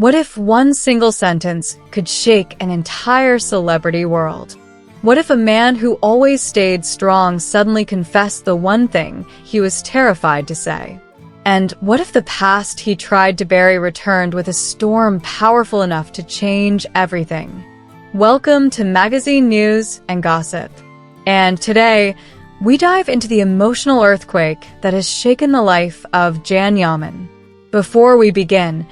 What if one single sentence could shake an entire celebrity world? What if a man who always stayed strong suddenly confessed the one thing he was terrified to say? And what if the past he tried to bury returned with a storm powerful enough to change everything? Welcome to Magazine News and Gossip. And today, we dive into the emotional earthquake that has shaken the life of Yaman. Before we begin,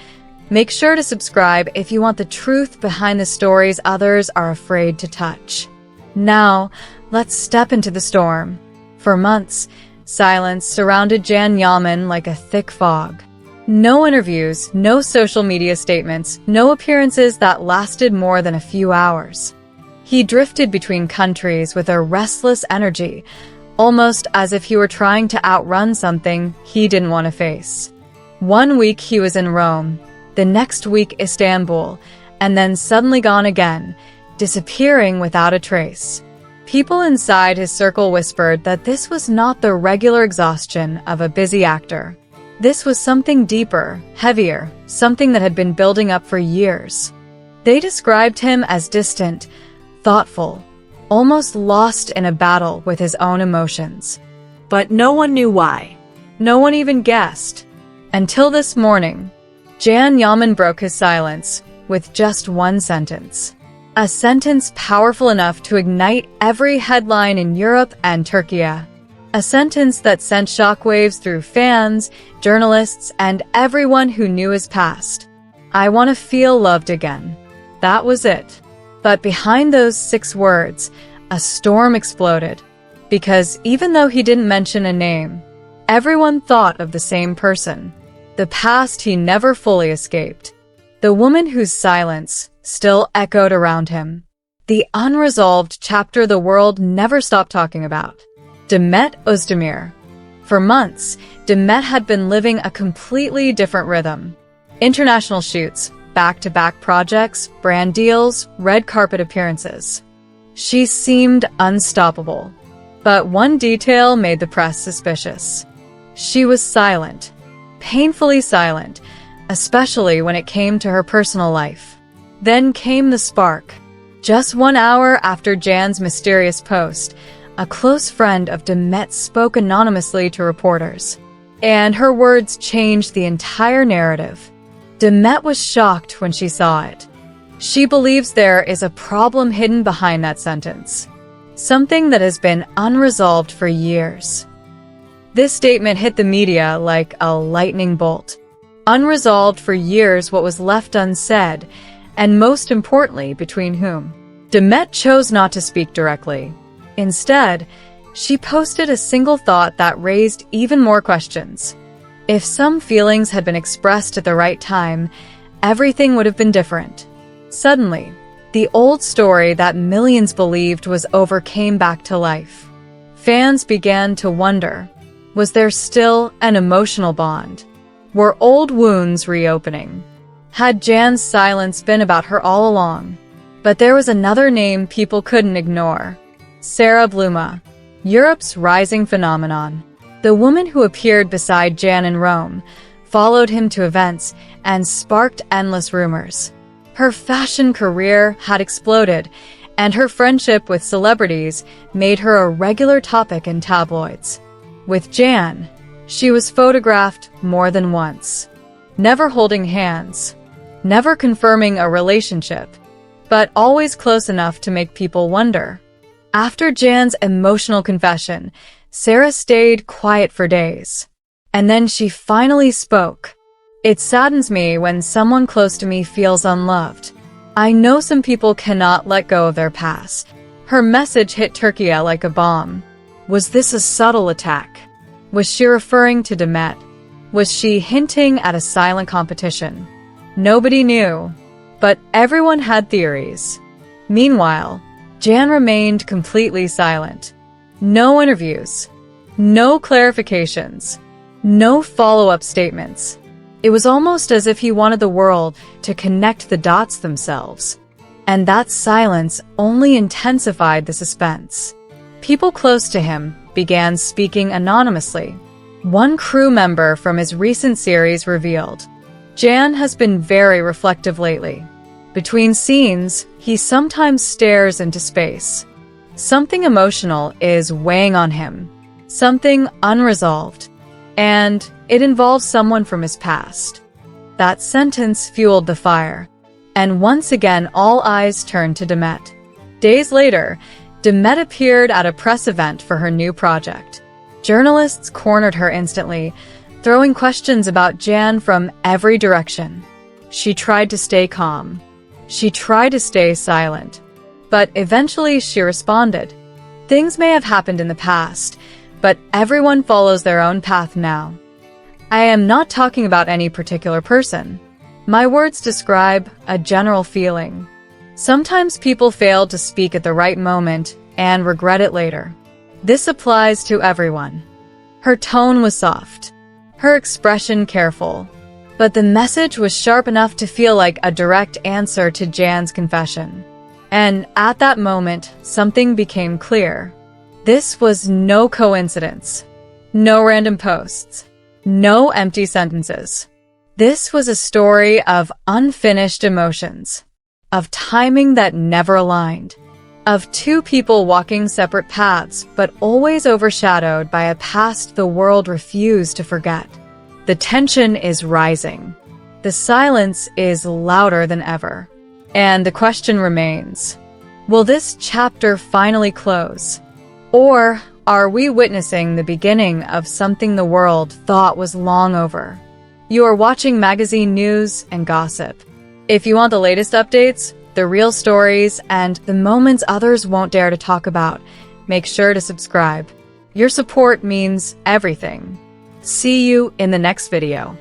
make sure to subscribe if you want the truth behind the stories others are afraid to touch. Now, let's step into the storm. For months, silence surrounded Yaman like a thick fog. No interviews, no social media statements, no appearances that lasted more than a few hours. He drifted between countries with a restless energy, almost as if he were trying to outrun something he didn't want to face. One week he was in Rome, the next week Istanbul, and then suddenly gone again, disappearing without a trace. People inside his circle whispered that this was not the regular exhaustion of a busy actor. This was something deeper, heavier, something that had been building up for years. They described him as distant, thoughtful, almost lost in a battle with his own emotions. But no one knew why. No one even guessed. Until this morning, Yaman broke his silence with just one sentence. A sentence powerful enough to ignite every headline in Europe and Turkey. A sentence that sent shockwaves through fans, journalists, and everyone who knew his past. "I want to feel loved again." That was it. But behind those 6 words, a storm exploded. Because even though he didn't mention a name, everyone thought of the same person. The past he never fully escaped. The woman whose silence still echoed around him. The unresolved chapter the world never stopped talking about. Demet Özdemir. For months, Demet had been living a completely different rhythm. International shoots, back-to-back projects, brand deals, red carpet appearances. She seemed unstoppable. But one detail made the press suspicious. She was silent. Painfully silent, especially when it came to her personal life. Then came the spark. Just 1 hour after Jan's mysterious post, a close friend of Demet spoke anonymously to reporters. And her words changed the entire narrative. Demet was shocked when she saw it. She believes there is a problem hidden behind that sentence. Something that has been unresolved for years. This statement hit the media like a lightning bolt. Unresolved for years, what was left unsaid, and most importantly, between whom? Demet chose not to speak directly. Instead, she posted a single thought that raised even more questions. If some feelings had been expressed at the right time, everything would have been different. Suddenly, the old story that millions believed was over came back to life. Fans began to wonder, was there still an emotional bond? Were old wounds reopening? Had Jan's silence been about her all along? But there was another name people couldn't ignore. Bluma, Europe's rising phenomenon. The woman who appeared beside Jan in Rome, followed him to events, and sparked endless rumors. Her fashion career had exploded, and her friendship with celebrities made her a regular topic in tabloids. With Jan, she was photographed more than once. Never holding hands, never confirming a relationship, but always close enough to make people wonder. After Jan's emotional confession, Sarah stayed quiet for days. And then she finally spoke. "It saddens me when someone close to me feels unloved. I know some people cannot let go of their past." Her message hit Turkey like a bomb. Was this a subtle attack? Was she referring to Demet? Was she hinting at a silent competition? Nobody knew, but everyone had theories. Meanwhile, Jan remained completely silent. No interviews, no clarifications, no follow-up statements. It was almost as if he wanted the world to connect the dots themselves. And that silence only intensified the suspense. People close to him began speaking anonymously. One crew member from his recent series revealed, Jan has been very reflective lately. Between scenes, he sometimes stares into space. Something emotional is weighing on him, something unresolved, and it involves someone from his past. That sentence fueled the fire, and once again all eyes turned to Demet. Days later, Demet appeared at a press event for her new project. Journalists cornered her instantly, throwing questions about Jan from every direction. She tried to stay calm. She tried to stay silent. But eventually she responded. Things may have happened in the past, but everyone follows their own path now. I am not talking about any particular person. My words describe a general feeling. Sometimes people fail to speak at the right moment and regret it later. This applies to everyone. Her tone was soft, her expression careful, but the message was sharp enough to feel like a direct answer to Jan's confession. And at that moment, something became clear. This was no coincidence. No random posts. No empty sentences. This was a story of unfinished emotions, of timing that never aligned, of two people walking separate paths but always overshadowed by a past the world refused to forget. The tension is rising. The silence is louder than ever. And the question remains, will this chapter finally close? Or are we witnessing the beginning of something the world thought was long over? You are watching Magazine News and Gossip. If you want the latest updates, the real stories, and the moments others won't dare to talk about, make sure to subscribe. Your support means everything. See you in the next video.